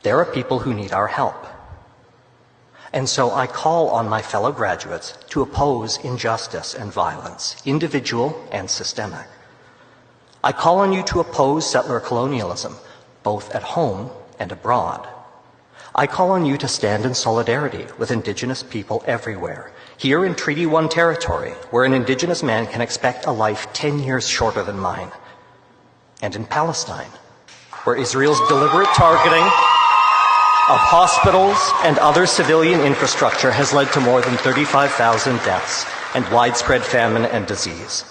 There are people who need our help. And so I call on my fellow graduates to oppose injustice and violence, individual and systemic. I call on you to oppose settler colonialism, both at home and abroad. I call on you to stand in solidarity with Indigenous people everywhere, here in Treaty 1 territory, where an Indigenous man can expect a life 10 years shorter than mine, and in Palestine, where Israel's deliberate targeting of hospitals and other civilian infrastructure has led to more than 35,000 deaths and widespread famine and disease.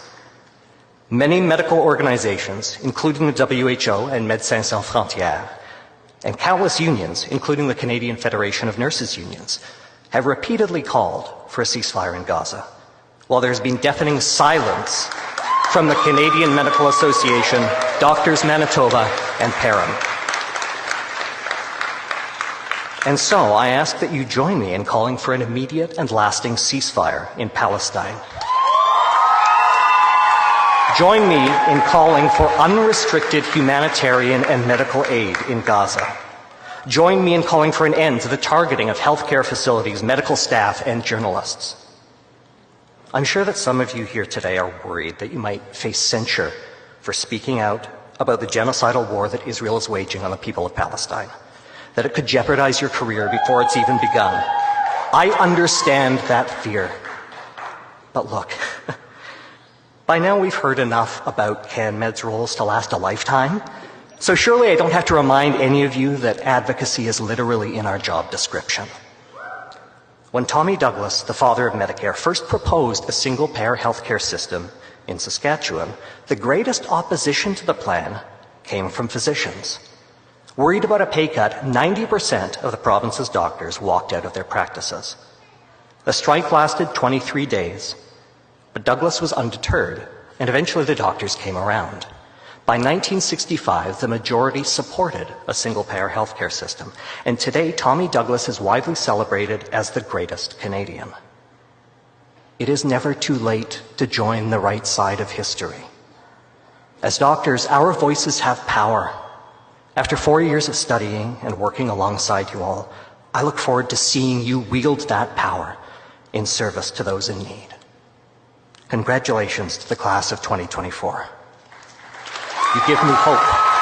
Many medical organizations, including the WHO and Médecins Sans Frontières, and countless unions, including the Canadian Federation of Nurses Unions, have repeatedly called for a ceasefire in Gaza, while there's been deafening silence from the Canadian Medical Association, Doctors Manitoba, and Param. And so I ask that you join me in calling for an immediate and lasting ceasefire in Palestine. Join me in calling for unrestricted humanitarian and medical aid in Gaza. Join me in calling for an end to the targeting of healthcare facilities, medical staff, and journalists. I'm sure that some of you here today are worried that you might face censure for speaking out about the genocidal war that Israel is waging on the people of Palestine, that it could jeopardize your career before it's even begun. I understand that fear. But look, by now we've heard enough about CanMed's roles to last a lifetime, so surely I don't have to remind any of you that advocacy is literally in our job description. When Tommy Douglas, the father of Medicare, first proposed a single-payer healthcare system in Saskatchewan, the greatest opposition to the plan came from physicians. Worried about a pay cut, 90% of the province's doctors walked out of their practices. The strike lasted 23 days, but Douglas was undeterred, and eventually the doctors came around. By 1965, the majority supported a single-payer healthcare system, and today Tommy Douglas is widely celebrated as the greatest Canadian. It is never too late to join the right side of history. As doctors, our voices have power. After 4 years of studying and working alongside you all, I look forward to seeing you wield that power in service to those in need. Congratulations to the class of 2024. You give me hope.